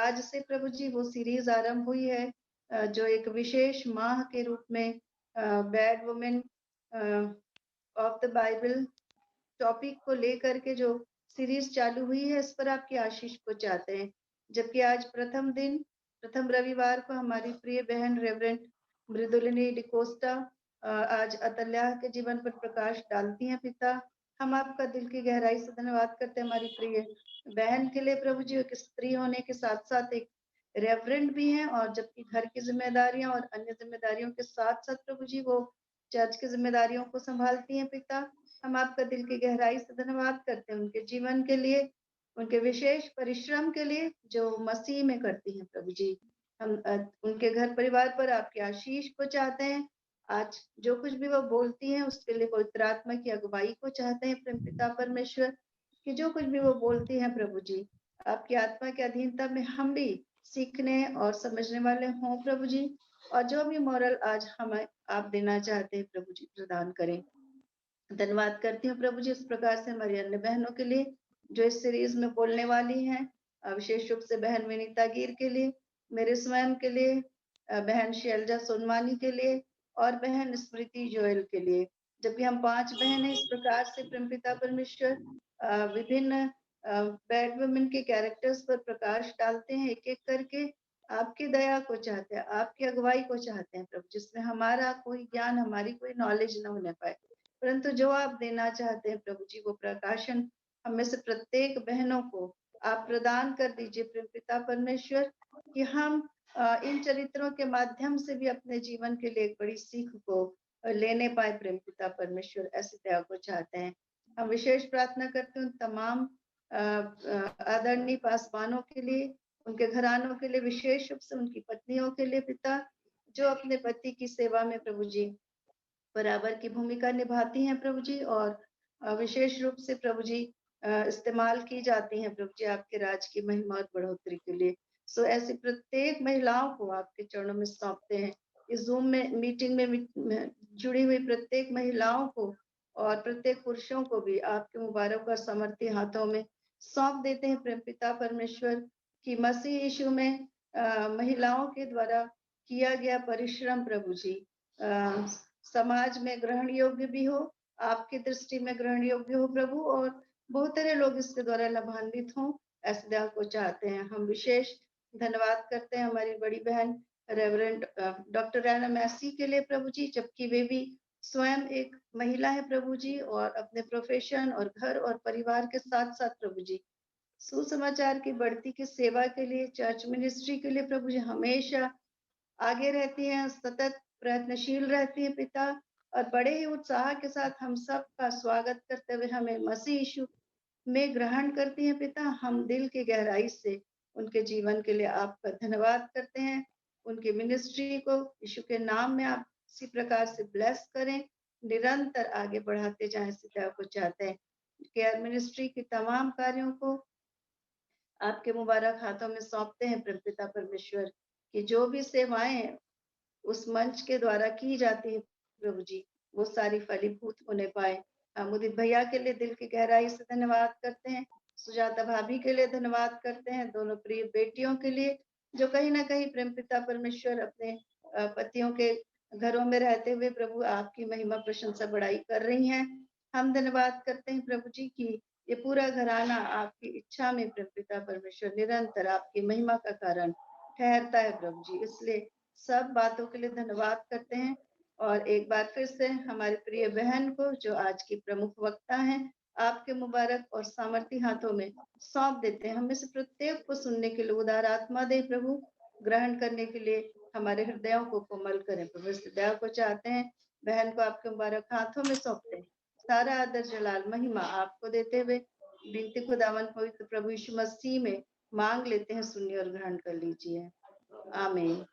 आज से प्रभु जी वो सीरीज आरंभ हुई है जो एक विशेष माह के रूप में bad women of the Bible topic को लेकर के जो सीरीज चालू हुई है, इस पर आपकी आशीष को चाहते हैं। जबकि आज प्रथम रविवार को हमारी प्रिय बहन रेवरेंड मृदुलिनी डिकोस्टा आज अतल्या के जीवन पर प्रकाश डालती हैं। पिता, हम आपका दिल की गहराई से धन्यवाद करते हैं हमारी प्रिय बहन के लिए प्रभु जी, एक स्त्री होने के साथ साथ एक रेवरेंड भी हैं, और जबकि घर की जिम्मेदारियां और अन्य जिम्मेदारियों के साथ साथ प्रभु जी वो चर्च की जिम्मेदारियों को संभालती हैं। पिता, हम आपका दिल की गहराई से धन्यवाद करते हैं उनके जीवन के लिए, उनके विशेष परिश्रम के लिए जो मसीह में करती हैं प्रभु जी। हम उनके घर परिवार पर आपकी आशीष को चाहते हैं। आज जो कुछ भी वो बोलती हैं उसके लिए पवित्र आत्मा की अगुवाई को चाहते हैं प्रेम पिता परमेश्वर, कि जो कुछ भी वो बोलती हैं प्रभु जी, आपकी आत्मा के अधीनता में हम भी सीखने और समझने वाले हों प्रभु जी। और जो भी मॉरल आज हमें आप देना चाहते हैं प्रभु जी, प्रदान करें। धन्यवाद करती हूँ प्रभु जी इस प्रकार से हमारी अन्य बहनों के लिए जो इस सीरीज में बोलने वाली हैं, विशेष रूप से बहन विनीता गिर के लिए, मेरे स्वयं के लिए, बहन शैलजा सोनवानी के लिए और बहन स्मृति जोयल के लिए। जबकि हम 5 बहन हैं, इस प्रकार से परमपिता परमेश्वर विभिन्न बैड वुमेन के कैरेक्टर्स पर प्रकाश डालते हैं, एक एक करके आपकी दया को चाहते हैं, आपकी अगुवाई को चाहते हैं प्रभु, जिसमें हमारा कोई ज्ञान, हमारी कोई नॉलेज न होने पाए, परंतु जो आप देना चाहते हैं प्रभु जी वो प्रकाशन हमें से प्रत्येक बहनों को आप प्रदान कर दीजिए प्रेम पिता परमेश्वर, कि हम इन चरित्रों के माध्यम से भी अपने जीवन के लिए एक बड़ी सीख को लेने पाए प्रेम पिता परमेश्वर, ऐसी दया को चाहते हैं। हम विशेष प्रार्थना करते हैं तमाम आदरणीय पासवानों के लिए, उनके घरानों के लिए, विशेष रूप से उनकी पत्नियों के लिए पिता, जो अपने पति की सेवा में प्रभु जी बराबर की भूमिका निभाती हैं प्रभु जी, और विशेष रूप से प्रभु जी इस्तेमाल की जाती हैं प्रभु जी आपके राज की महिमा और बढ़ोतरी के लिए। सो ऐसी प्रत्येक महिलाओं को आपके चरणों में सौंपते हैं। इस जूम में मीटिंग में जुड़ी हुई प्रत्येक महिलाओं को और प्रत्येक पुरुषों को भी आपके मुबारक और समर्थी हाथों में सौंप देते हैं प्रेम पिता परमेश्वर, की मसीह यीशु में महिलाओं के द्वारा किया गया परिश्रम प्रभु जी समाज में ग्रहण योग्य भी हो, आपकी दृष्टि में ग्रहण योग्य हो प्रभु, और बहुत सारे लोग इसके द्वारा लाभान्वित हों, ऐसे दया को चाहते हैं। हम विशेष धन्यवाद करते हैं हमारी बड़ी बहन रेवरेंड डॉक्टर रैना मैसी के लिए प्रभु जी, जबकि वे भी स्वयं एक महिला है प्रभु जी, और अपने प्रोफेशन और घर और परिवार के साथ साथ प्रभु जी सुसमाचार की बढ़ती की सेवा के लिए, चर्च मिनिस्ट्री के लिए प्रभु जी हमेशा आगे रहती हैं, सतत प्रयत्नशील रहती है पिता, और बड़े ही उत्साह के साथ हम सब का स्वागत करते हुए हमें मसीह यीशु में ग्रहण करती हैं पिता। हम दिल की गहराई से उनके जीवन के लिए आपका धन्यवाद करते हैं। उनकी मिनिस्ट्री को यीशु के नाम में आप इसी प्रकार से ब्लेस करें, निरंतर आगे बढ़ाते जाएं, इसी तरह को चाहते हैं। केयर मिनिस्ट्री के तमाम कार्यों को आपके मुबारक हाथों में सौंपते हैं पिता परमेश्वर, कि जो भी सेवाएं उस मंच के द्वारा की जाती है प्रभु जी वो सारी फलीभूत होने पाए। मुदित भैया के लिए दिल की गहराई से धन्यवाद करते हैं, सुजाता भाभी के लिए धन्यवाद करते हैं, दोनों प्रिय बेटियों के लिए जो कहीं ना कहीं प्रेम पिता परमेश्वर अपने पतियों के घरों में रहते हुए प्रभु आपकी महिमा प्रशंसा बढ़ाई कर रही हैं। हम धन्यवाद करते हैं प्रभु जी की ये पूरा घराना आपकी इच्छा में प्रेम पिता परमेश्वर निरंतर आपकी महिमा का कारण ठहरता है प्रभु जी, इसलिए सब बातों के लिए धन्यवाद करते हैं। और एक बार फिर से हमारी प्रिय बहन को जो आज की प्रमुख वक्ता हैं आपके मुबारक और सामर्थी हाथों में सौंप देते हैं। हमें से प्रत्येक को सुनने के लिए उदार आत्मा दे प्रभु, ग्रहण करने के लिए हमारे हृदयों को कोमल करें प्रभु, इस दया को चाहते हैं। बहन को आपके मुबारक हाथों में सौंपते हैं, सारा आदर जलाल महिमा आपको देते हुए बिनती खुदावन पवित्र प्रभु यीशु मसीह में मांग लेते हैं, सुनिए और ग्रहण कर लीजिए, आमीन।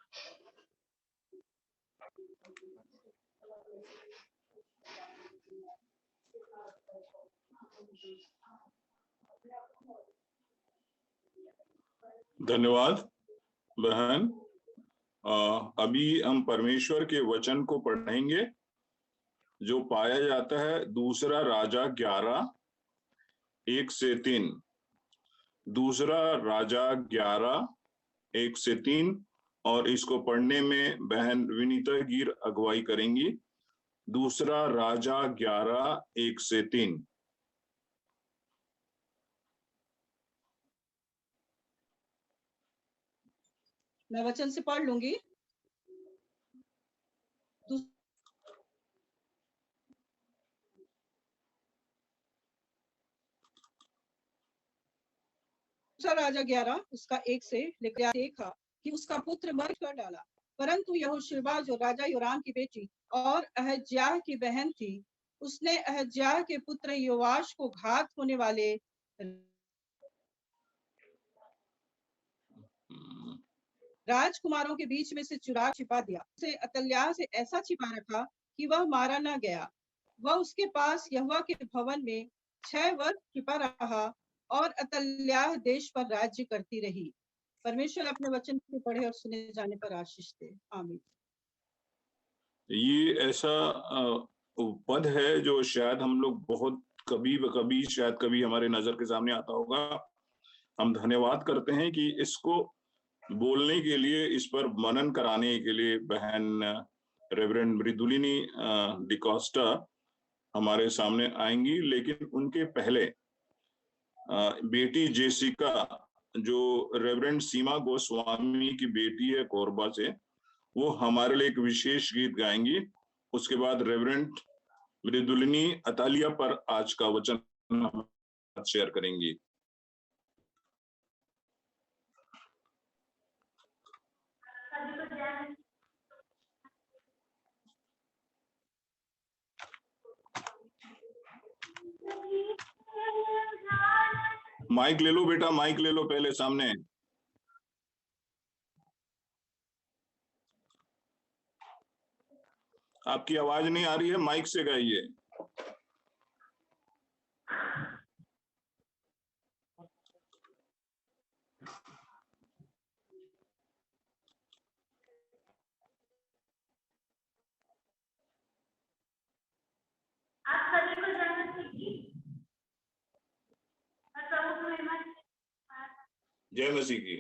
धन्यवाद बहन। अभी हम परमेश्वर के वचन को पढ़ेंगे जो पाया जाता है दूसरा राजा 11:1-3। दूसरा राजा 11 1 से 3, और इसको पढ़ने में बहन विनीता गिर अगुवाई करेंगी। दूसरा राजा 11, 1 से 3। मैं वचन से पढ़ लूंगी। दूसरा राजा 11 उसका 1 से लेकर देखा कि उसका पुत्र मर कर डाला, परंतु यहोशुबा जो राजा योराम की बेटी और अहज्याह की बहन थी, उसने अहज्याह के पुत्र योवाश को घात होने वाले राजकुमारों के बीच में से चुरा छिपा दिया। उसे अतल्याह से ऐसा छिपा रखा कि वह मारा न गया। वह उसके पास यहोवा के भवन में 6 वर्ष छिपा रहा और अतल्याह देश पर राज्य करती रही। परमेश्वर अपने वचन को पढ़े और सुने जाने पर आशीष दे। आमीन। ये ऐसा पद है जो शायद हम लोग बहुत कभी हमारे नजर के सामने आता होगा। हम धन्यवाद करते हैं कि इसको बोलने के लिए, इस पर मनन कराने के लिए बहन रेवरेंड मृदुलिनी डिकोस्टा हमारे सामने आएंगी। लेकिन उनके पहले बेटी जेसिका, जो रेवरेंड सीमा गोस्वामी की बेटी है कोरबा से, वो हमारे लिए एक विशेष गीत गाएंगी। उसके बाद रेवरेंड मृदुलिनी अतालिया पर आज का वचन शेयर करेंगी। माइक ले लो बेटा, माइक ले लो पहले सामने। आपकी आवाज नहीं आ रही है, माइक से गाइए। आप सभी को जय मसीह की।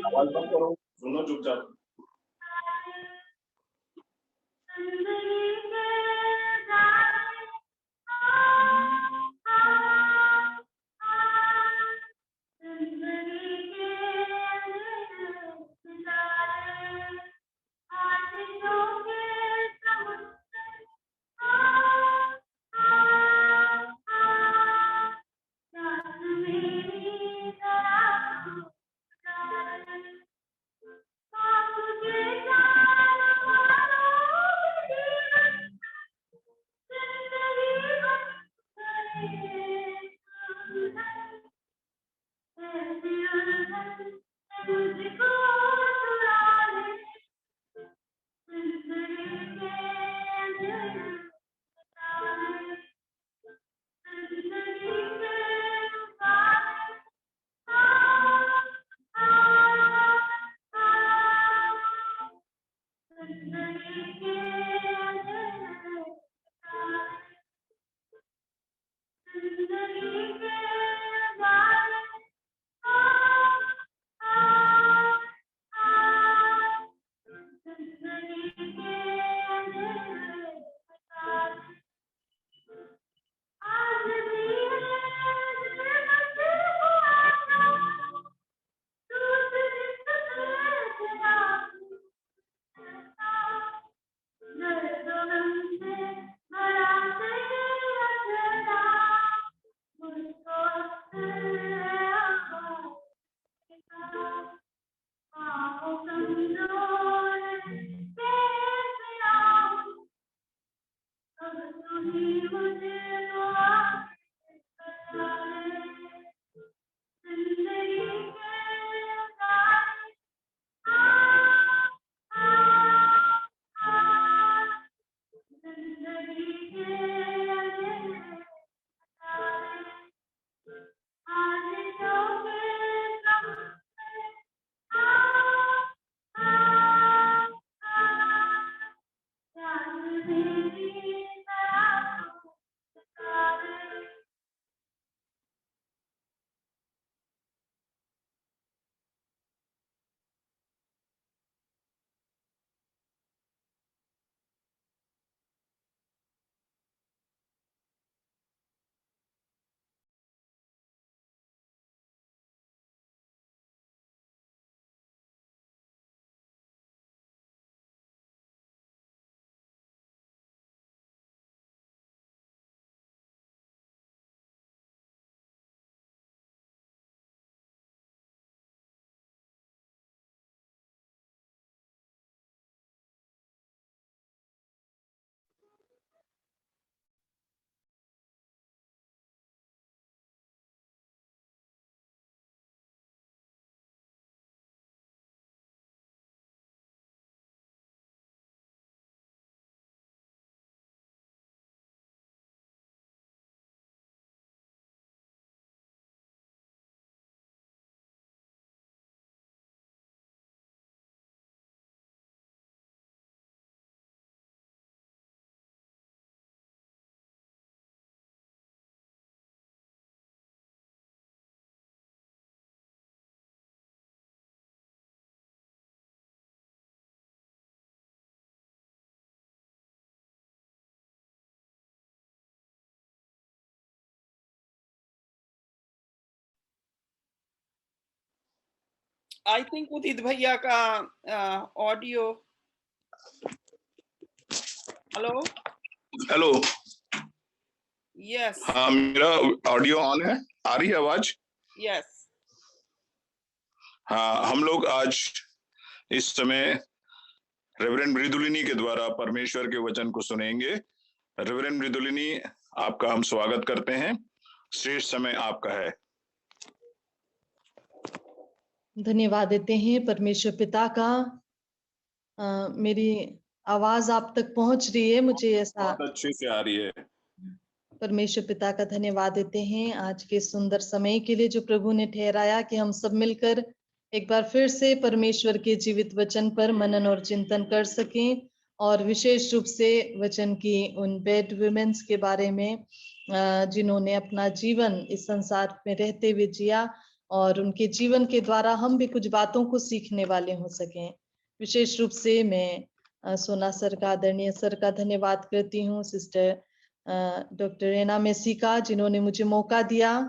आवाज बंद करो, सुनो चुपचाप। आई थिंक उदित भैया का ऑडियो। हेलो। हेलो। यस। हाँ, मेरा ऑडियो ऑन है, आ रही है आवाज? यस। हाँ, हम लोग आज इस समय रेवरेंड मृदुलिनी के द्वारा परमेश्वर के वचन को सुनेंगे। रेवरेंड मृदुलिनी, आपका हम स्वागत करते हैं। श्रेष्ठ समय आपका है। धन्यवाद देते हैं परमेश्वर पिता का। मेरी आवाज आप तक पहुंच रही है, मुझे ऐसा बहुत अच्छे से आ रही है। परमेश्वर पिता का धन्यवाद देते हैं आज के सुंदर समय के लिए जो प्रभु ने ठहराया कि हम सब मिलकर एक बार फिर से परमेश्वर के जीवित वचन पर मनन और चिंतन कर सकें, और विशेष रूप से वचन की उन बेड वुमेन्स के बारे में जिन्होंने अपना जीवन इस संसार में रहते हुए जिया, और उनके जीवन के द्वारा हम भी कुछ बातों को सीखने वाले हो सकें। विशेष रूप से मैं सोना सर का, आदरणीय सर का धन्यवाद करती हूँ, सिस्टर डॉक्टर रेना मेसी का, जिन्होंने मुझे मौका दिया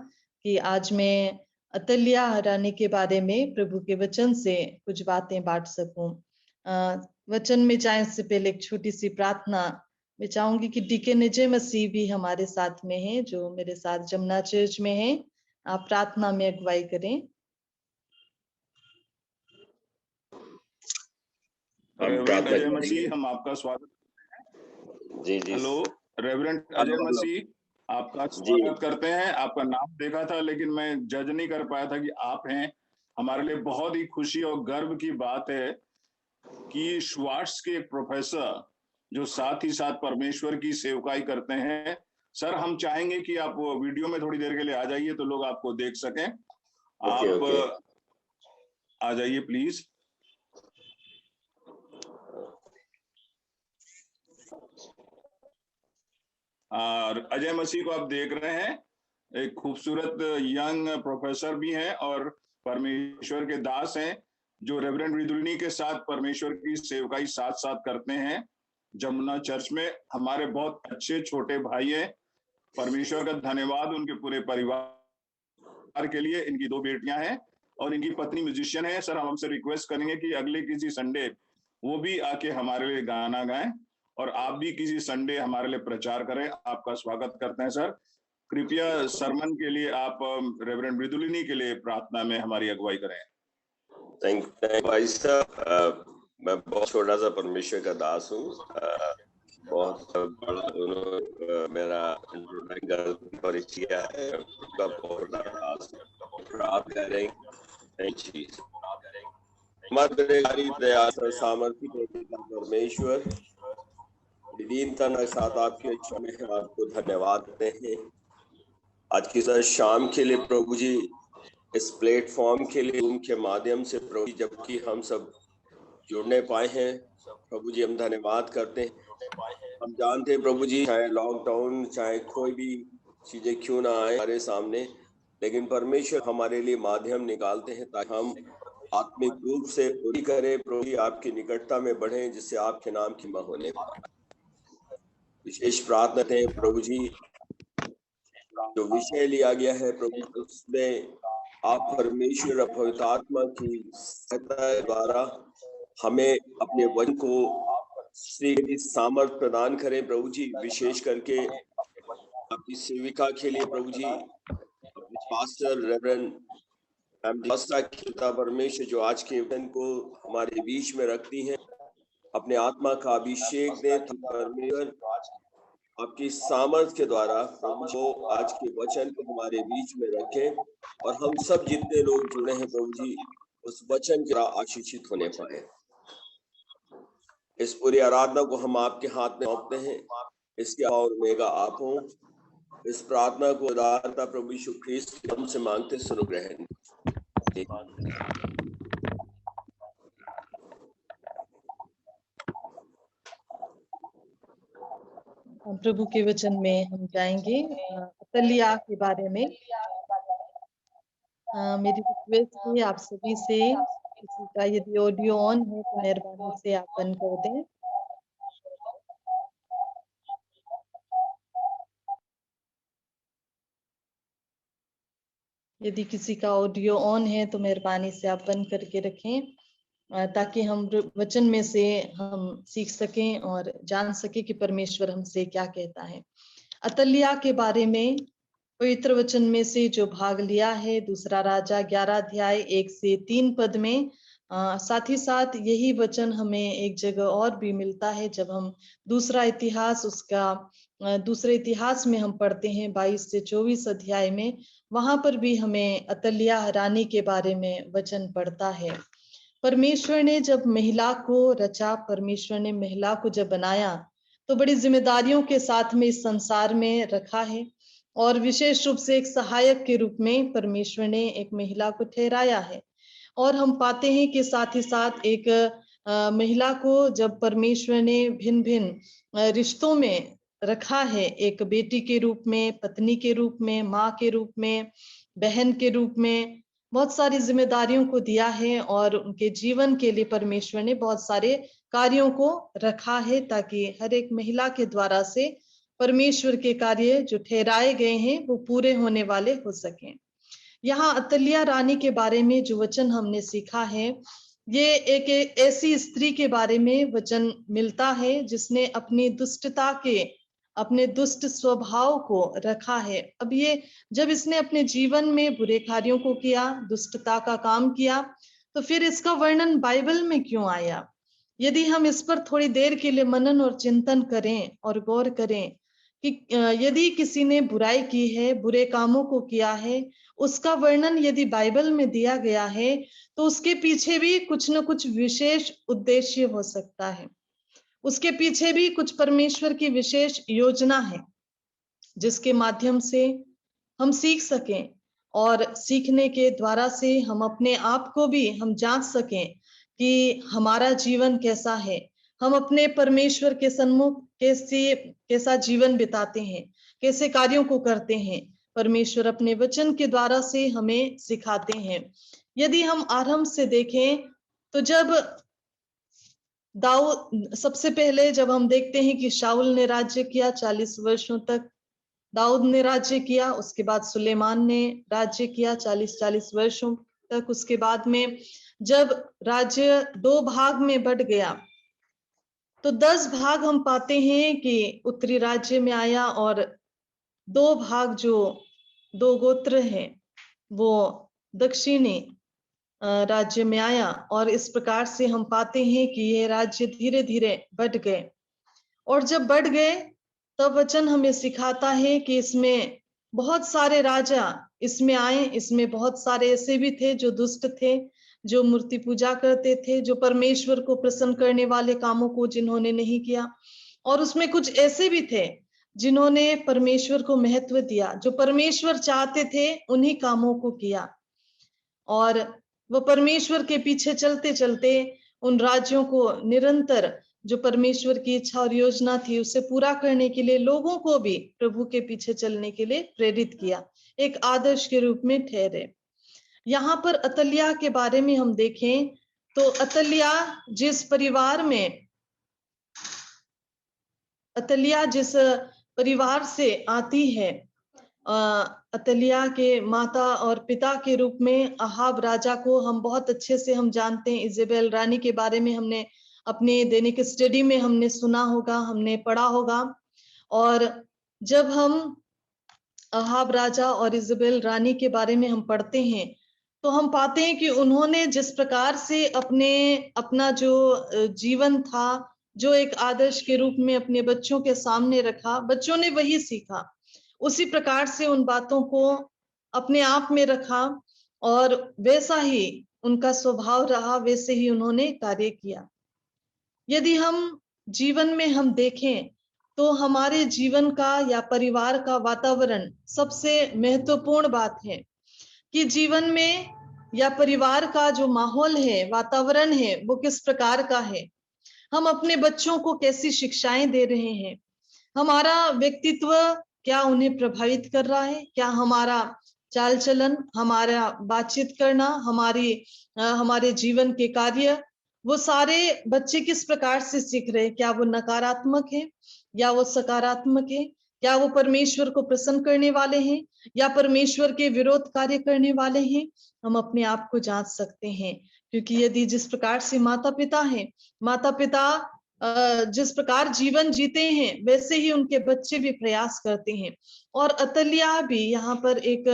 कि आज मैं अतल्या रानी के बारे में प्रभु के वचन से कुछ बातें बांट सकूं। वचन में जाने से पहले एक छोटी सी प्रार्थना मैं चाहूंगी कि डीके निजय मसीह भी हमारे साथ में है, जो मेरे साथ जमुना चर्च में है। आप प्रार्थना में अगुवाई करें। रेवरेंड अजय मसीह, हम आपका स्वागत। जी। हेलो, रेवरेंड अजय मसीह, आपका स्वागत करते हैं। आपका नाम देखा था लेकिन मैं जज नहीं कर पाया था कि आप हैं। हमारे लिए बहुत ही खुशी और गर्व की बात है कि श्वार्ट्स के एक प्रोफेसर जो साथ ही साथ परमेश्वर की सेवकाई करते हैं। सर, हम चाहेंगे कि आप वीडियो में थोड़ी देर के लिए आ जाइए तो लोग आपको देख सकें। आप आ जाइए प्लीज। और अजय मसीह को आप देख रहे हैं, एक खूबसूरत यंग प्रोफेसर भी हैं और परमेश्वर के दास हैं, जो रेवरेंड मृदुलिनी के साथ परमेश्वर की सेवकाई साथ साथ करते हैं जमुना चर्च में। हमारे बहुत अच्छे छोटे भाई हैं। परमेश्वर का धन्यवाद उनके पूरे परिवार के लिए। इनकी 2 बेटियां हैं और इनकी पत्नी म्यूजिशियन है। सर, हम हमसे रिक्वेस्ट करेंगे कि अगले किसी संडे वो भी आके हमारे लिए गाना गाएं और आप भी किसी संडे हमारे लिए प्रचार करें। आपका स्वागत करते हैं सर। कृपया सरमन के लिए आप रेवरेंड मृदुलिनी के लिए प्रार्थना में हमारी अगुवाई करें। थैंक भाई साहब। मैं बहुत छोटा सा परमेश्वर का दास हूँ। बहुत बड़ा उन्होंने मेरा इंट्रोडक्शन किया है। उनका बहुत बड़ा दास आप करें। हमारे दया सामर्थ्य परमेश्वर दीनता के साथ आपकी इच्छा में आपको धन्यवाद देते हैं आज की शाम के लिए प्रभु जी, इस प्लेटफॉर्म के लिए उनके माध्यम से प्रभु जी जबकि हम सब जुड़ने पाए हैं, प्रभु जी हम धन्यवाद करते हैं। हम जानते हैं प्रभु जी, चाहे लॉकडाउन चाहे कोई भी चीजें क्यों ना आए हमारे सामने, लेकिन परमेश्वर हमारे लिए माध्यम निकालते हैं ताकि हम आत्मिक रूप से पूरी करें प्रभु जी, आपकी निकटता में बढ़े, जिससे आपके नाम की महिमा होने पाए। विशेष प्रार्थना है प्रभु जी, जो विषय लिया गया है प्रभु, उसमें आप परमेश्वर पवित्र आत्मा की सहायता द्वारा हमें अपने वचन को की सामर्थ प्रदान करें प्रभु जी। विशेष करके आपकी सेविका के लिए प्रभु जी, पास्टर रेवरेंड परमेश्वर जो आज के वचन को हमारे बीच में रखती हैं, अपने आत्मा का अभिषेक दें परमेश्वर, आपकी सामर्थ के द्वारा प्रभु को आज के वचन को हमारे बीच में रखें और हम सब जितने लोग जुड़े हैं प्रभु जी, उस वचन के आशीषित होने पाए। इस पूरी आराधना को हम आपके हाथ में सौंपते हैं। इसके और मेगा आप हो। इस प्रार्थना को उदारता प्रभु यीशु ख्रीस्त के नाम से मांगते सुनो ग्रहण। प्रभु के वचन में हम जाएंगे अतल्या के बारे में। मेरी रिक्वेस्ट है आप सभी से, किसी का यदि ऑडियो ऑन है तो मेहरबानी से आप बंद कर दें। यदि किसी का ऑडियो ऑन है तो मेहरबानी से आप बंद करके रखें ताकि हम वचन में से हम सीख सकें और जान सके कि परमेश्वर हमसे क्या कहता है। अतल्याह के बारे में पवित्र वचन में से जो भाग लिया है, दूसरा राजा 11 अध्याय 1 से 3 पद में, साथ ही साथ यही वचन हमें एक जगह और भी मिलता है जब हम दूसरे इतिहास में हम पढ़ते हैं 22 से 24 अध्याय में, वहां पर भी हमें अतल्याह रानी के बारे में वचन पढ़ता है। परमेश्वर ने जब महिला को रचा, परमेश्वर ने महिला को जब बनाया तो बड़ी जिम्मेदारियों के साथ में इस संसार में रखा है और विशेष रूप से एक सहायक के रूप में परमेश्वर ने एक महिला को ठहराया है। और हम पाते हैं कि साथ ही साथ एक महिला को जब परमेश्वर ने भिन्न भिन्न रिश्तों में रखा है, एक बेटी के रूप में, पत्नी के रूप में, माँ के रूप में, बहन के रूप में, बहुत सारी जिम्मेदारियों को दिया है और उनके जीवन के लिए परमेश्वर ने बहुत सारे कार्यों को रखा है ताकि हर एक महिला के द्वारा से परमेश्वर के कार्य जो ठहराए गए हैं वो पूरे होने वाले हो सकें। यहाँ अतल्याह रानी के बारे में जो वचन हमने सीखा है, ये एक ऐसी स्त्री के बारे में वचन मिलता है जिसने अपनी दुष्टता के, अपने दुष्ट स्वभाव को रखा है। अब ये जब इसने अपने जीवन में बुरे कार्यों को किया, दुष्टता का काम किया, तो फिर इसका वर्णन बाइबल में क्यों आया? यदि हम इस पर थोड़ी देर के लिए मनन और चिंतन करें और गौर करें कि यदि किसी ने बुराई की है, बुरे कामों को किया है, उसका वर्णन यदि बाइबल में दिया गया है तो उसके पीछे भी कुछ न कुछ विशेष उद्देश्य हो सकता है, उसके पीछे भी कुछ परमेश्वर की विशेष योजना है जिसके माध्यम से हम सीख सकें और सीखने के द्वारा से हम अपने आप को भी हम जांच सकें कि हमारा जीवन कैसा है, हम अपने परमेश्वर के सन्मुख कैसा जीवन बिताते हैं, कैसे कार्यों को करते हैं। परमेश्वर अपने वचन के द्वारा से हमें सिखाते हैं। यदि हम आरंभ से देखें तो जब दाऊद, सबसे पहले जब हम देखते हैं कि शाऊल ने राज्य किया 40 वर्षों तक, दाऊद ने राज्य किया, उसके बाद सुलेमान ने राज्य किया 40 वर्षों तक। उसके बाद में जब राज्य 2 भाग में बट गया तो 10 भाग हम पाते हैं कि उत्तरी राज्य में आया और 2 भाग जो 2 गोत्र हैं वो दक्षिणी राज्य में आया। और इस प्रकार से हम पाते हैं कि ये राज्य धीरे धीरे बढ़ गए और जब बढ़ गए तब वचन हमें सिखाता है कि इसमें बहुत सारे राजा इसमें आए। इसमें बहुत सारे ऐसे भी थे जो दुष्ट थे, जो मूर्ति पूजा करते थे, जो परमेश्वर को प्रसन्न करने वाले कामों को जिन्होंने नहीं किया, और उसमें कुछ ऐसे भी थे जिन्होंने परमेश्वर को महत्व दिया, जो परमेश्वर चाहते थे उन्हीं कामों को किया। और वो परमेश्वर के पीछे चलते चलते उन राज्यों को निरंतर जो परमेश्वर की इच्छा और योजना थी उसे पूरा करने के लिए लोगों को भी प्रभु के पीछे चलने के लिए प्रेरित किया, एक आदर्श के रूप में ठहरे। यहाँ पर अतल्याह के बारे में हम देखें तो अतल्याह जिस परिवार से आती है, अतल्याह के माता और पिता के रूप में अहाब राजा को हम बहुत अच्छे से हम जानते हैं। इजेबेल रानी के बारे में हमने अपने दैनिक स्टडी में हमने सुना होगा, हमने पढ़ा होगा। और जब हम अहाब राजा और इजेबेल रानी के बारे में हम पढ़ते हैं तो हम पाते हैं कि उन्होंने जिस प्रकार से अपना जो जीवन था, जो एक आदर्श के रूप में अपने बच्चों के सामने रखा, बच्चों ने वही सीखा, उसी प्रकार से उन बातों को अपने आप में रखा और वैसा ही उनका स्वभाव रहा, वैसे ही उन्होंने कार्य किया। यदि हम जीवन में हम देखें तो हमारे जीवन का या परिवार का वातावरण सबसे महत्वपूर्ण बात है कि जीवन में या परिवार का जो माहौल है, वातावरण है, वो किस प्रकार का है। हम अपने बच्चों को कैसी शिक्षाएं दे रहे हैं, हमारा व्यक्तित्व क्या उन्हें प्रभावित कर रहा है, क्या हमारा चाल चलन, हमारा बातचीत करना, हमारे जीवन के कार्य, वो सारे बच्चे किस प्रकार से सीख रहे हैं। क्या वो नकारात्मक है या वो सकारात्मक है, क्या वो परमेश्वर को प्रसन्न करने वाले हैं या परमेश्वर के विरोध कार्य करने वाले हैं? हम अपने आप को जांच सकते हैं, क्योंकि यदि जिस प्रकार से माता पिता जिस प्रकार जीवन जीते हैं वैसे ही उनके बच्चे भी प्रयास करते हैं। और अतल्याह भी यहाँ पर एक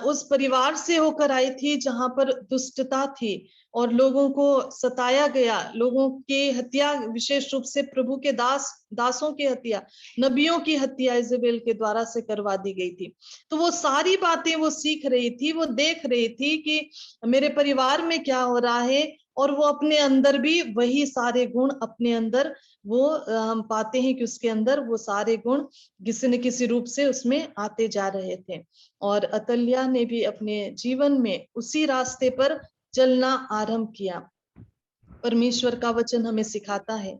उस परिवार से होकर आई थी जहां पर दुष्टता थी और लोगों को सताया गया, लोगों की हत्या, विशेष रूप से प्रभु के दासों की हत्या, नबियों की हत्या इजेबेल के द्वारा से करवा दी गई थी। तो वो सारी बातें वो सीख रही थी, वो देख रही थी कि मेरे परिवार में क्या हो रहा है, और वो अपने अंदर भी वही सारे गुण अपने अंदर वो हम पाते हैं कि उसके अंदर वो सारे गुण किसी न किसी रूप से उसमें आते जा रहे थे। और अतल्याह ने भी अपने जीवन में उसी रास्ते पर चलना आरंभ किया। परमेश्वर का वचन हमें सिखाता है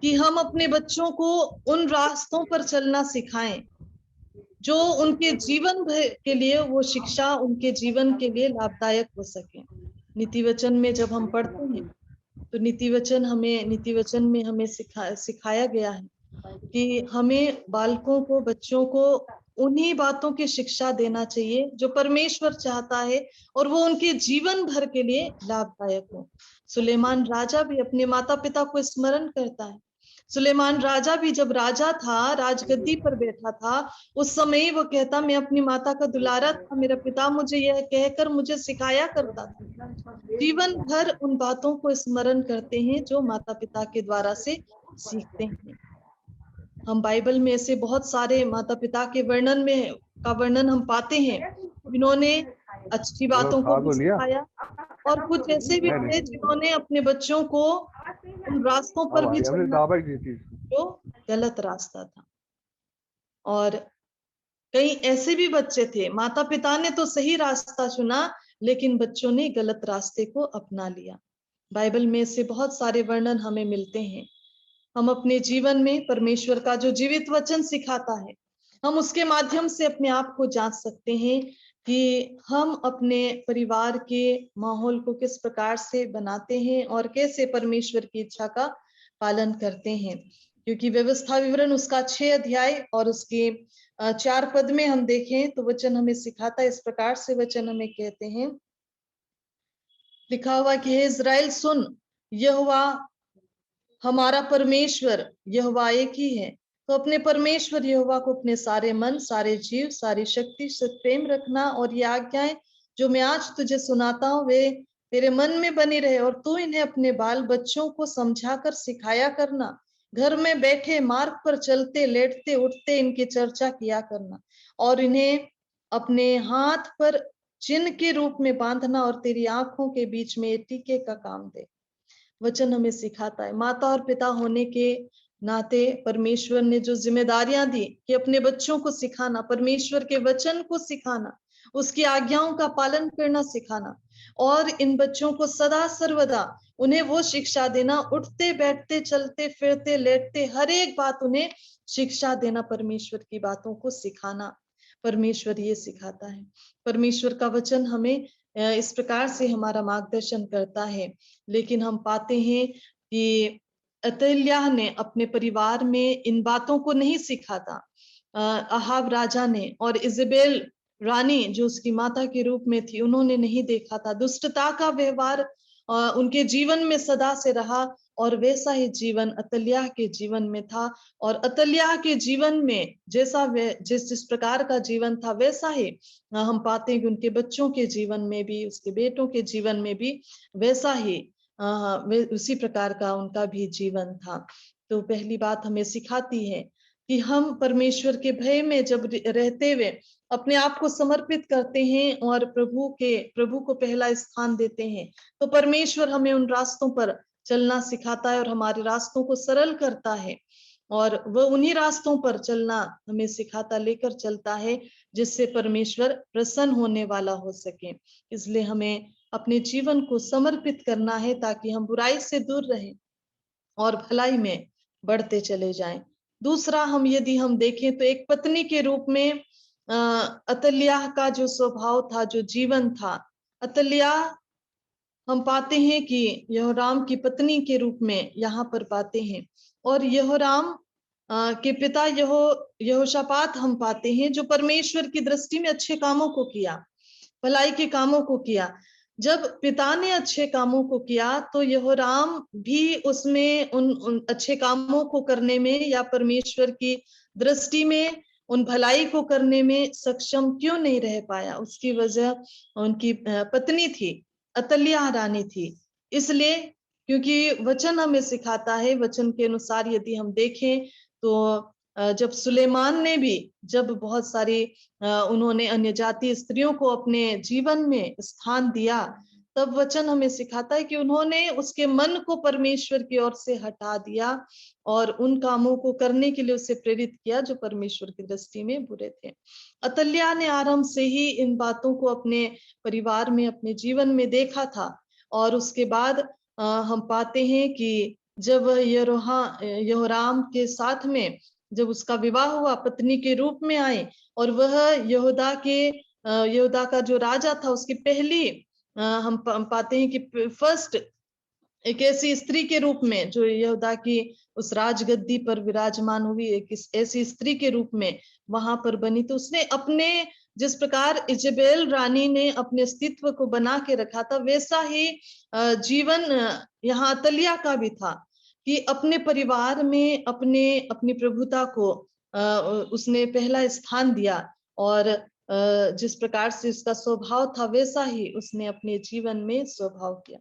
कि हम अपने बच्चों को उन रास्तों पर चलना सिखाएं जो उनके जीवन भर के लिए, वो शिक्षा उनके जीवन के लिए लाभदायक हो सके। नीति वचन में जब हम पढ़ते हैं तो नीति वचन में हमें सिखाया गया है कि हमें बालकों को, बच्चों को उन्हीं बातों की शिक्षा देना चाहिए जो परमेश्वर चाहता है और वो उनके जीवन भर के लिए लाभदायक हो। सुलेमान राजा भी अपने माता पिता को स्मरण करता है। सुलेमान राजा भी जब राजा था, राजगद्दी पर बैठा था, उस समय वो कहता, मैं अपनी माता का दुलारा था, मेरा पिता मुझे यह कहकर मुझे सिखाया करता था। जीवन भर उन बातों को स्मरण करते हैं जो माता पिता के द्वारा से सीखते हैं। हम बाइबल में ऐसे बहुत सारे माता पिता के वर्णन हम पाते हैं जिन्होंने अच्छी बातों को भी सिखाया, और कुछ ऐसे भी थे जिन्होंने अपने बच्चों को उन रास्तों पर भी चलना जो गलत रास्ता था। और कई ऐसे भी बच्चे थे, माता पिता ने तो सही रास्ता चुना लेकिन बच्चों ने गलत रास्ते को अपना लिया। बाइबल में से बहुत सारे वर्णन हमें मिलते हैं। हम अपने जीवन में परमेश्वर का जो जीवित वचन सिखाता है, हम उसके माध्यम से अपने आप को जांच सकते हैं कि हम अपने परिवार के माहौल को किस प्रकार से बनाते हैं और कैसे परमेश्वर की इच्छा का पालन करते हैं। क्योंकि व्यवस्था विवरण उसका 6 अध्याय और उसके 4 पद में हम देखें तो वचन हमें सिखाता है, इस प्रकार से वचन हमें कहते हैं, लिखा हुआ कि हे इस्राएल सुन, यहोवा हमारा परमेश्वर यहोवा एक ही है। तो अपने परमेश्वर यहोवा को अपने सारे मन, सारे जीव, सारी शक्ति से प्रेम रखना, और ये आज्ञाएं जो मैं आज तुझे सुनाता हूँ वे तेरे मन में बनी रहे, और तू इन्हें अपने बाल बच्चों को समझाकर सिखाया करना। घर में बैठे, मार्ग पर चलते, लेटते उठते इनकी चर्चा किया करना, और इन्हें अपने हाथ पर चिन्ह के रूप में बांधना, और तेरी आंखों के बीच में टीके का काम दे। वचन हमें सिखाता है, माता और पिता होने के नाते परमेश्वर ने जो जिम्मेदारियां दी कि अपने बच्चों को सिखाना, परमेश्वर के वचन को सिखाना, उसकी आज्ञाओं का पालन करना सिखाना, और इन बच्चों को सदा सर्वदा उन्हें वो शिक्षा देना, उठते बैठते चलते फिरते लेटते हर एक बात उन्हें शिक्षा देना, परमेश्वर की बातों को सिखाना। परमेश्वर ये सिखाता है। परमेश्वर का वचन हमें इस प्रकार से हमारा मार्गदर्शन करता है। लेकिन हम पाते हैं कि अतल्याह ने अपने परिवार में इन बातों को नहीं सीखा था। अहाब राजा ने और इजेबेल रानी जो उसकी माता के रूप में थी, उन्होंने नहीं देखा था। दुष्टता का व्यवहार उनके जीवन में सदा से रहा, और वैसा ही जीवन अतल्याह के जीवन में था। और अतल्याह के जीवन में जिस प्रकार का जीवन था वैसा ही हम पाते हैं कि उनके बच्चों के जीवन में भी, उसके बेटों के जीवन में भी वैसा ही उसी प्रकार का उनका भी जीवन था। तो पहली बात हमें सिखाती है कि हम परमेश्वर के भय में जब रहते हुए अपने आप को समर्पित करते हैं और प्रभु को पहला स्थान देते हैं, तो परमेश्वर हमें उन रास्तों पर चलना सिखाता है और हमारे रास्तों को सरल करता है, और वह उन्हीं रास्तों पर चलना हमें सिखाता, लेकर चलता है जिससे परमेश्वर प्रसन्न होने वाला हो सके। इसलिए हमें अपने जीवन को समर्पित करना है ताकि हम बुराई से दूर रहें और भलाई में बढ़ते चले जाएं। दूसरा, यदि हम देखें तो एक पत्नी के रूप में अतल्याह का जो स्वभाव था, जो जीवन था, अतल्याह हम पाते हैं कि यहोराम की पत्नी के रूप में यहाँ पर पाते हैं। और यहोराम के पिता यहोशापात हम पाते हैं, जो परमेश्वर की दृष्टि में अच्छे कामों को किया, भलाई के कामों को किया। जब पिता ने अच्छे कामों को किया तो यहोराम भी उसमें उन अच्छे कामों को करने में या परमेश्वर की दृष्टि में उन भलाई को करने में सक्षम क्यों नहीं रह पाया? उसकी वजह उनकी पत्नी थी, अतल्याह रानी थी। इसलिए क्योंकि वचन हमें सिखाता है, वचन के अनुसार यदि हम देखें तो जब सुलेमान ने भी जब बहुत सारी उन्होंने अन्य जातीय स्त्रियों को अपने जीवन में स्थान दिया, तब वचन हमें सिखाता है कि उन्होंने उसके मन को परमेश्वर की ओर से हटा दिया और उन कामों को करने के लिए उसे प्रेरित किया जो परमेश्वर की दृष्टि में बुरे थे। अतल्याह ने आरंभ से ही इन बातों को अपने परिवार में, अपने जीवन में देखा था। और उसके बाद हम पाते हैं कि जब यहोराम के साथ में जब उसका विवाह हुआ, पत्नी के रूप में आए, और वह यहूदा का जो राजा था उसकी पहली हम पाते हैं कि फर्स्ट एक ऐसी स्त्री के रूप में जो यहूदा की उस राजगद्दी पर विराजमान हुई, एक ऐसी स्त्री के रूप में वहां पर बनी। तो उसने अपने, जिस प्रकार इजेबेल रानी ने अपने अस्तित्व को बना के रखा था, वैसा ही जीवन यहाँ अतल्याह का भी था कि अपने परिवार में अपनी प्रभुता को उसने पहला स्थान दिया, और जिस प्रकार से उसका स्वभाव था वैसा ही उसने अपने जीवन में स्वभाव किया।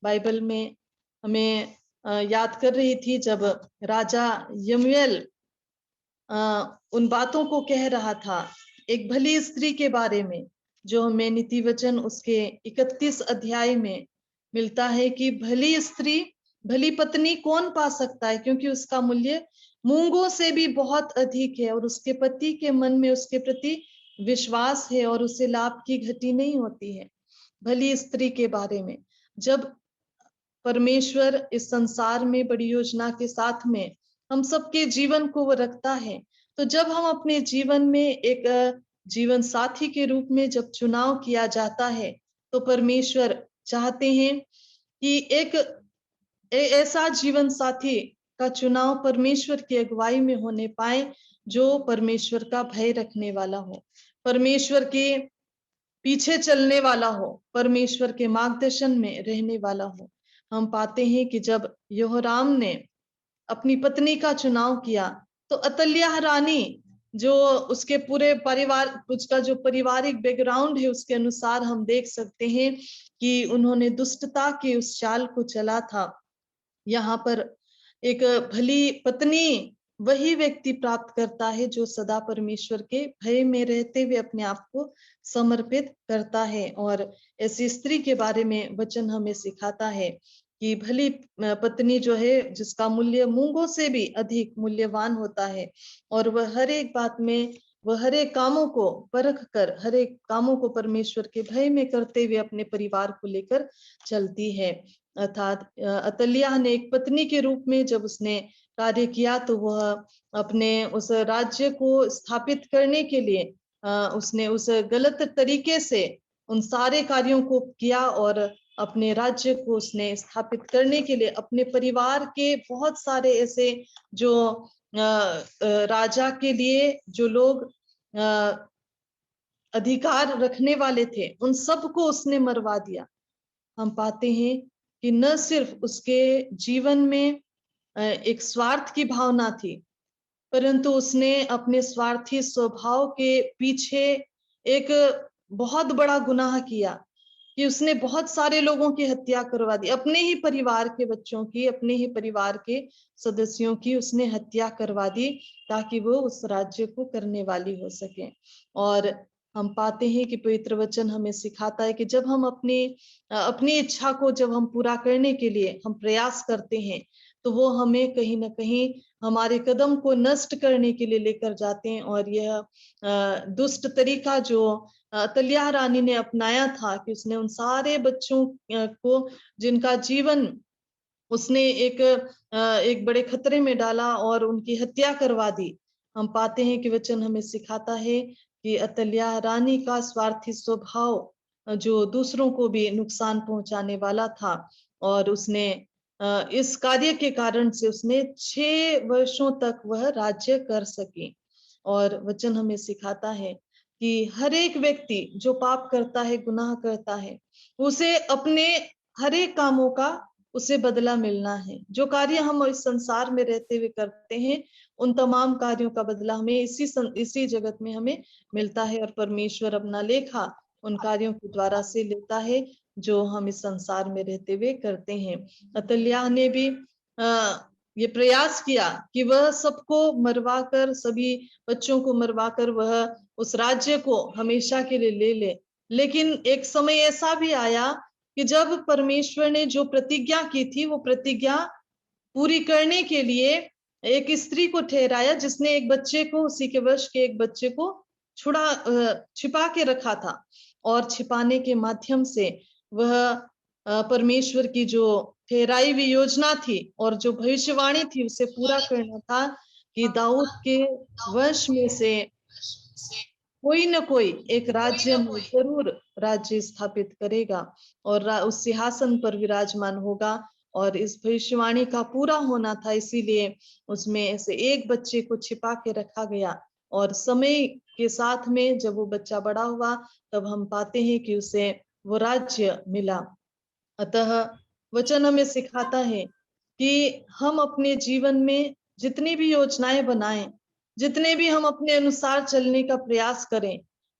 बाइबल में हमें याद कर रही थी जब राजा यमूएल उन बातों को कह रहा था एक भली स्त्री के बारे में, जो हमें नीति वचन उसके 31 अध्याय में मिलता है कि भली स्त्री, भली पत्नी कौन पा सकता है, क्योंकि उसका मूल्य मूंगों से भी बहुत अधिक है, और उसके पति के मन में उसके प्रति विश्वास है और उसे लाभ की घटी नहीं होती है। भली स्त्री के बारे में जब परमेश्वर इस संसार में बड़ी योजना के साथ में हम सबके जीवन को वो रखता है, तो जब हम अपने जीवन में एक जीवन साथी के रूप में जब चुनाव किया जाता है, तो परमेश्वर चाहते हैं कि एक ऐसा जीवन साथी का चुनाव परमेश्वर की अगुवाई में होने पाए जो परमेश्वर का भय रखने वाला हो, परमेश्वर के पीछे चलने वाला हो, परमेश्वर के मार्गदर्शन में रहने वाला हो। हम पाते हैं कि जब यहोराम ने अपनी पत्नी का चुनाव किया तो अतल्याह रानी, जो उसके पूरे परिवार, उसका जो पारिवारिक बैकग्राउंड है उसके अनुसार हम देख सकते हैं कि उन्होंने दुष्टता के उस चाल को चला था। यहाँ पर एक भली पत्नी वही व्यक्ति प्राप्त करता है जो सदा परमेश्वर के भय में रहते हुए अपने आप को समर्पित करता है। और ऐसी स्त्री के बारे में वचन हमें सिखाता है कि भली पत्नी जो है, जिसका मूल्य मूंगों से भी अधिक मूल्यवान होता है, और वह हर एक बात में, वह हर एक कामों को परख कर, हर एक कामों को परमेश्वर के भय में करते हुए अपने परिवार को लेकर चलती है। अर्थात अतल्याह ने एक पत्नी के रूप में जब उसने कार्य किया तो वह अपने उस राज्य को स्थापित करने के लिए उसने उस गलत तरीके से उन सारे कार्यों को किया, और अपने राज्य को उसने स्थापित करने के लिए अपने परिवार के बहुत सारे ऐसे जो राजा के लिए जो लोग अधिकार रखने वाले थे, उन सबको उसने मरवा दिया। हम पाते हैं कि न सिर्फ उसके जीवन में एक स्वार्थ की भावना थी, परंतु उसने अपने स्वार्थी स्वभाव के पीछे एक बहुत बड़ा गुनाह किया कि उसने बहुत सारे लोगों की हत्या करवा दी, अपने ही परिवार के बच्चों की, अपने ही परिवार के सदस्यों की उसने हत्या करवा दी ताकि वो उस राज्य को करने वाली हो सके। और हम पाते हैं कि पवित्र वचन हमें सिखाता है कि जब हम अपनी इच्छा को जब हम पूरा करने के लिए हम प्रयास करते हैं, तो वो हमें कहीं ना कहीं हमारे कदम को नष्ट करने के लिए लेकर जाते हैं। और यह दुष्ट तरीका जो अतल्याह रानी ने अपनाया था कि उसने उन सारे बच्चों को, जिनका जीवन उसने एक बड़े खतरे में डाला और उनकी हत्या करवा दी। हम पाते हैं कि वचन हमें सिखाता है कि अतल्याह रानी का स्वार्थी स्वभाव जो दूसरों को भी नुकसान पहुंचाने वाला था, और उसने इस कार्य के कारण से उसने 6 वर्षों तक वह राज्य कर सकी। और वचन हमें सिखाता है कि हर एक व्यक्ति जो पाप करता है, गुनाह करता है, उसे अपने हर एक कामों का उसे बदला मिलना है। जो कार्य हम इस संसार में रहते हुए करते हैं, उन तमाम कार्यों का बदला हमें इसी जगत में हमें मिलता है। और परमेश्वर अपना लेखा उन कार्यों के द्वारा से लेता है जो हम इस संसार में रहते हुए करते हैं। अतल्याह ने भी ये प्रयास किया कि वह सबको मरवाकर, सभी बच्चों को मरवाकर वह उस राज्य को हमेशा के लिए ले ले। लेकिन एक समय ऐसा भी आया कि जब परमेश्वर ने जो प्रतिज्ञा की थी, वो प्रतिज्ञा पूरी करने के लिए एक स्त्री को ठहराया, जिसने एक बच्चे को, उसी के वंश के एक बच्चे को छिपा के रखा था। और छिपाने के माध्यम से वह परमेश्वर की जो ठहराई हुई योजना थी और जो भविष्यवाणी थी उसे पूरा करना था कि दाऊद के वंश में से कोई न कोई एक राज्य में जरूर राज्य स्थापित करेगा और उस सिंहासन पर विराजमान होगा। और इस भविष्यवाणी का पूरा होना था, इसीलिए उसमें से एक बच्चे को छिपा के रखा गया। और समय के साथ में जब वो बच्चा बड़ा हुआ, तब हम पाते हैं कि उसे वो राज्य मिला। अतः वचन हमें सिखाता है कि हम अपने जीवन में जितनी भी योजनाएं बनाएं, जितने भी हम अपने अनुसार चलने का प्रयास करें,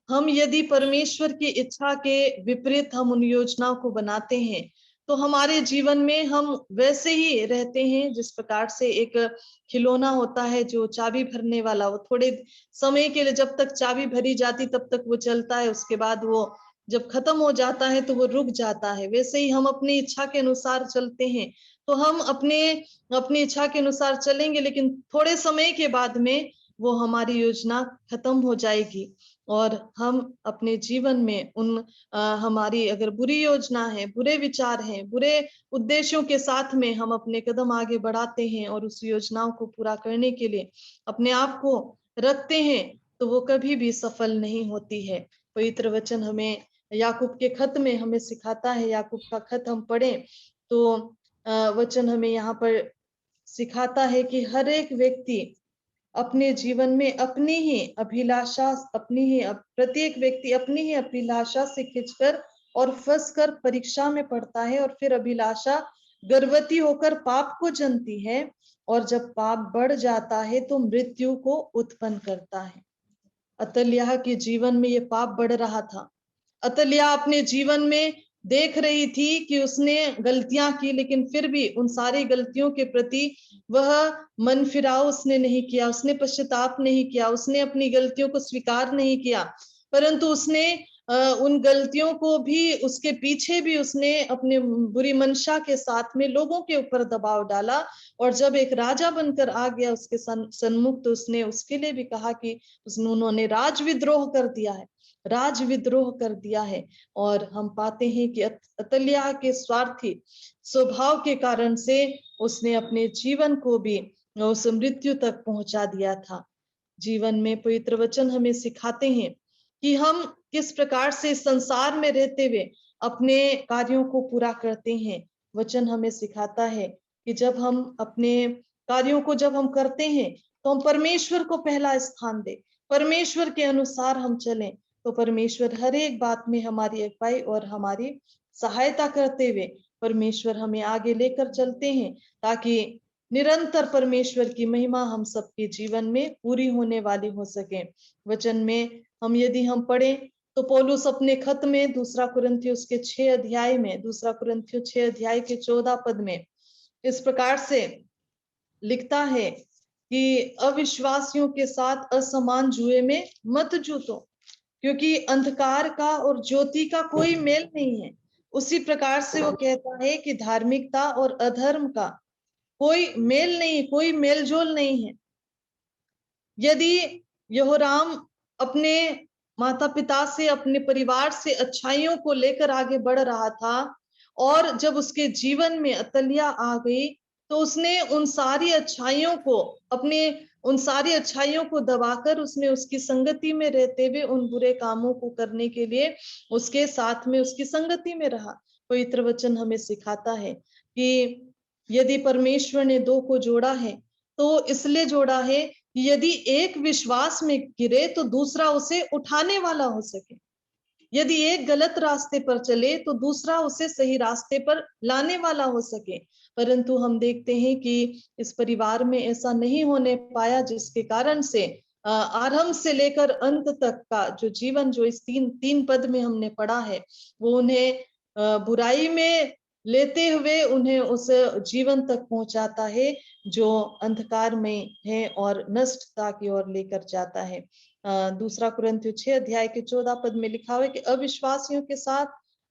हम यदि परमेश्वर की इच्छा के विपरीत हम उन योजनाओं को बनाते हैं, तो हमारे जीवन में हम वैसे ही रहते हैं जिस प्रकार से एक खिलौना होता है जो चाबी भरने वाला, वो थोड़े समय के लिए जब तक चाबी भरी जाती तब तक वो चलता है, उसके बाद वो जब खत्म हो जाता है तो वो रुक जाता है। वैसे ही हम अपनी इच्छा के अनुसार चलते हैं, तो हम अपनी इच्छा के अनुसार चलेंगे, लेकिन थोड़े समय के बाद में वो हमारी योजना खत्म हो जाएगी और हम अपने जीवन में हमारी अगर बुरी योजना है, बुरे विचार हैं, बुरे उद्देश्यों के साथ में हम अपने कदम आगे बढ़ाते हैं और उस योजनाओं को पूरा करने के लिए अपने आप को रखते हैं, तो वो कभी भी सफल नहीं होती है। पवित्र वचन हमें याकूब के खत में हमें सिखाता है, याकूब का खत हम पढ़ें तो वचन हमें यहाँ पर सिखाता है कि हर एक व्यक्ति अपने जीवन में प्रत्येक व्यक्ति अपनी ही अभिलाषा से खिंचकर और फंसकर परीक्षा में पड़ता है, और फिर अभिलाषा गर्भवती होकर पाप को जनती है, और जब पाप बढ़ जाता है तो मृत्यु को उत्पन्न करता है। अतल्याह के जीवन में ये पाप बढ़ रहा था। अतल्याह अपने जीवन में देख रही थी कि उसने गलतियां की, लेकिन फिर भी उन सारी गलतियों के प्रति वह मन फिराव उसने नहीं किया, उसने पश्चाताप नहीं किया, उसने अपनी गलतियों को स्वीकार नहीं किया, परंतु उसने उन गलतियों को भी, उसके पीछे भी उसने अपने बुरी मंशा के साथ में लोगों के ऊपर दबाव डाला। और जब एक राजा बनकर आ गया उसके सन्मुख, तो उसने उसके लिए भी कहा कि उन्होंने राजविद्रोह कर दिया है, राजविद्रोह कर दिया है। और हम पाते हैं कि अतल्याह के स्वार्थी स्वभाव के कारण से उसने अपने जीवन को भी उस मृत्यु तक पहुंचा दिया था। जीवन में पवित्र वचन हमें सिखाते हैं कि हम किस प्रकार से संसार में रहते हुए अपने कार्यों को पूरा करते हैं। वचन हमें सिखाता है कि जब हम अपने कार्यों को जब हम करते हैं तो हम परमेश्वर को पहला स्थान दें, परमेश्वर के अनुसार हम चलें, तो परमेश्वर हर एक बात में हमारी अगुवाई और हमारी सहायता करते हुए परमेश्वर हमें आगे लेकर चलते हैं, ताकि निरंतर परमेश्वर की महिमा हम सबके जीवन में पूरी होने वाली हो सके। वचन में यदि हम पढ़ें तो पौलुस अपने खत में 2 कुरिन्थियों के 6 अध्याय में, 2 कुरिन्थियों 6 अध्याय के 14 पद में इस प्रकार से लिखता है कि अविश्वासियों के साथ असमान जुए में मत जूतो, क्योंकि अंधकार का और ज्योति का कोई मेल नहीं है। उसी प्रकार से वो कहता है कि धार्मिकता और अधर्म का कोई मेल नहीं, कोई मेलजोल नहीं है। यदि यहोराम अपने माता पिता से, अपने परिवार से अच्छाइयों को लेकर आगे बढ़ रहा था, और जब उसके जीवन में अतल्याह आ गई, तो उसने उन सारी अच्छाइयों को दबाकर उसने उसकी संगति में रहते हुए उन बुरे कामों को करने के लिए उसके साथ में उसकी संगति में रहा। पवित्र वचन हमें सिखाता है कि यदि परमेश्वर ने दो को जोड़ा है तो इसलिए जोड़ा है कि यदि एक विश्वास में गिरे तो दूसरा उसे उठाने वाला हो सके। यदि एक गलत रास्ते पर चले तो दूसरा उसे सही रास्ते पर लाने वाला हो सके। परंतु हम देखते हैं कि इस परिवार में ऐसा नहीं होने पाया, जिसके कारण से आरंभ से लेकर अंत तक का जो जीवन, जो इस तीन पद में हमने पढ़ा है, वो उन्हें बुराई में लेते हुए उन्हें उस जीवन तक पहुंचाता है जो अंधकार में है और नष्टता की ओर लेकर जाता है। दूसरा कुरिन्थियों 6 अध्याय के 14 पद में लिखा हुआ है कि अविश्वासियों के साथ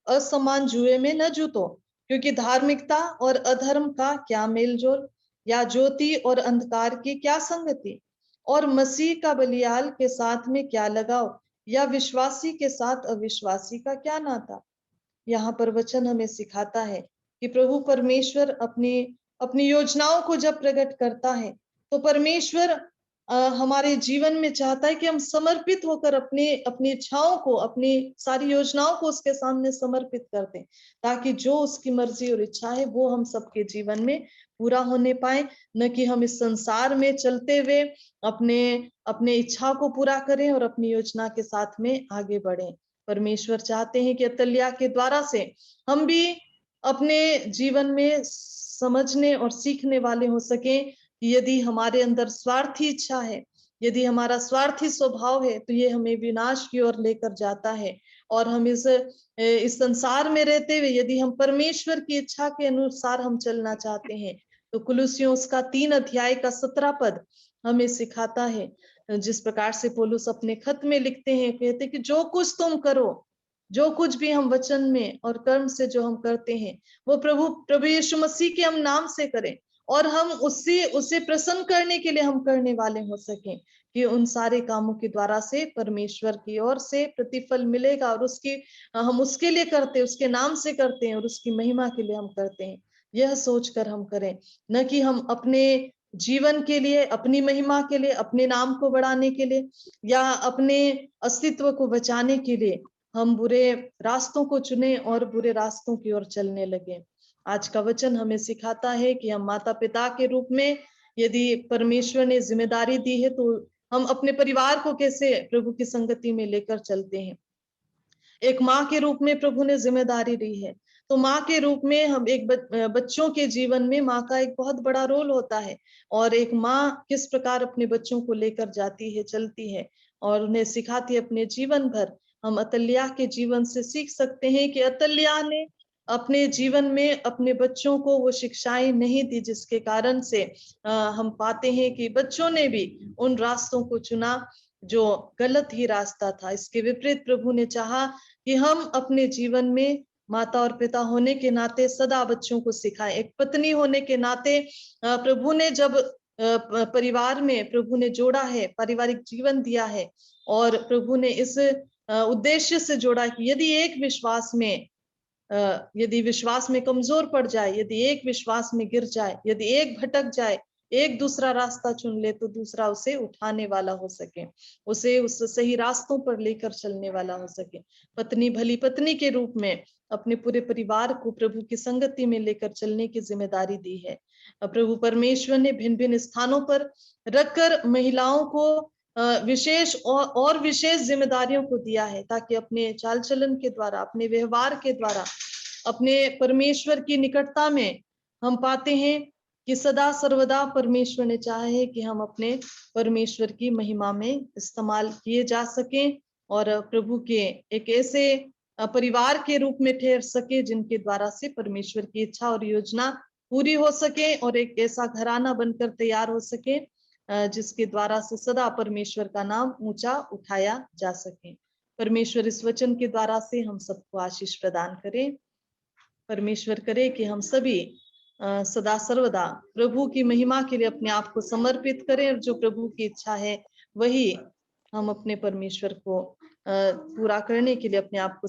असमान जुए में न जुटो, क्योंकि धार्मिकता और अधर्म का क्या मेलजोल, या ज्योति और अंधकार की क्या संगति, और मसीह का बलियाल के साथ में क्या लगाव, या विश्वासी के साथ अविश्वासी का क्या नाता। यहाँ पर वचन हमें सिखाता है कि प्रभु परमेश्वर अपनी योजनाओं को जब प्रकट करता है तो परमेश्वर हमारे जीवन में चाहता है कि हम समर्पित होकर अपनी इच्छाओं को, अपनी सारी योजनाओं को उसके सामने समर्पित कर दें, ताकि जो उसकी मर्जी और इच्छा है वो हम सबके जीवन में पूरा होने पाए। न कि हम इस संसार में चलते हुए अपने इच्छा को पूरा करें और अपनी योजना के साथ में आगे बढ़ें। परमेश्वर चाहते हैं कि अतल्याह के द्वारा से हम भी अपने जीवन में समझने और सीखने वाले हो सकें कि यदि हमारे अंदर स्वार्थी इच्छा है, यदि हमारा स्वार्थी स्वभाव है, तो ये हमें विनाश की ओर लेकर जाता है। और हम इस संसार में रहते हुए यदि हम परमेश्वर की इच्छा के अनुसार हम चलना चाहते हैं, तो कुलुस्सियों उसका 3 अध्याय का 17 पद हमें सिखाता है, जिस प्रकार से पौलुस अपने खत में लिखते हैं, कहते कि जो कुछ तुम करो, जो कुछ भी हम वचन में और कर्म से जो हम करते हैं, वो प्रभु यीशु मसीह के हम नाम से करें, और हम उसे प्रसन्न करने के लिए हम करने वाले हो सकें, कि उन सारे कामों के द्वारा से परमेश्वर की ओर से प्रतिफल मिलेगा, और हम उसके लिए करते हैं, उसके नाम से करते हैं, और उसकी महिमा के लिए हम करते हैं। यह सोचकर हम करें, न कि हम अपने जीवन के लिए, अपनी महिमा के लिए, अपने नाम को बढ़ाने के लिए, या अपने अस्तित्व को बचाने के लिए हम बुरे रास्तों को चुने और बुरे रास्तों की ओर चलने लगे। आज का वचन हमें सिखाता है कि हम माता पिता के रूप में यदि परमेश्वर ने जिम्मेदारी दी है, तो हम अपने परिवार को कैसे प्रभु की संगति में लेकर चलते हैं। एक माँ के रूप में प्रभु ने जिम्मेदारी दी है, तो माँ के रूप में हम एक बच्चों के जीवन में माँ का एक बहुत बड़ा रोल होता है, और एक माँ किस प्रकार अपने बच्चों को लेकर जाती है, चलती है और उन्हें सिखाती है अपने जीवन भर। हम अतल्याह के जीवन से सीख सकते हैं कि अतल्याह ने अपने जीवन में अपने बच्चों को वो शिक्षाएं नहीं दी, जिसके कारण से हम पाते हैं कि बच्चों ने भी उन रास्तों को चुना जो गलत ही रास्ता था। इसके विपरीत प्रभु ने चाहा कि हम अपने जीवन में माता और पिता होने के नाते सदा बच्चों को सिखाएं। एक पत्नी होने के नाते प्रभु ने जब परिवार में प्रभु ने जोड़ा है, पारिवारिक जीवन दिया है, और प्रभु ने इस उद्देश्य से जोड़ा कि यदि विश्वास में कमजोर पड़ जाए, यदि एक विश्वास में गिर जाए, यदि एक भटक जाए, एक दूसरा रास्ता चुन ले, तो दूसरा उसे उठाने वाला हो सके, उसे उस सही रास्तों पर लेकर चलने वाला हो सके। पत्नी भली पत्नी के रूप में अपने पूरे परिवार को प्रभु की संगति में लेकर चलने की जिम्मेदारी दी है। प्रभु परमेश्वर ने भिन्न भिन्न स्थानों पर रखकर महिलाओं को विशेष और विशेष जिम्मेदारियों को दिया है, ताकि अपने चाल चलन के द्वारा, अपने व्यवहार के द्वारा, अपने परमेश्वर की निकटता में हम पाते हैं कि सदा सर्वदा परमेश्वर ने चाहा है कि हम अपने परमेश्वर की महिमा में इस्तेमाल किए जा सकें, और प्रभु के एक ऐसे परिवार के रूप में ठहर सके जिनके द्वारा से परमेश्वर की इच्छा और योजना पूरी हो सके, और एक ऐसा घराना बनकर तैयार हो सके जिसके द्वारा से सदा परमेश्वर का नाम ऊंचा उठाया जा सके। परमेश्वर इस वचन के द्वारा से हम सबको आशीष प्रदान करें। परमेश्वर करे कि हम सभी सदा सर्वदा प्रभु की महिमा के लिए अपने आप को समर्पित करें, और जो प्रभु की इच्छा है वही हम अपने परमेश्वर को पूरा करने के लिए अपने आप को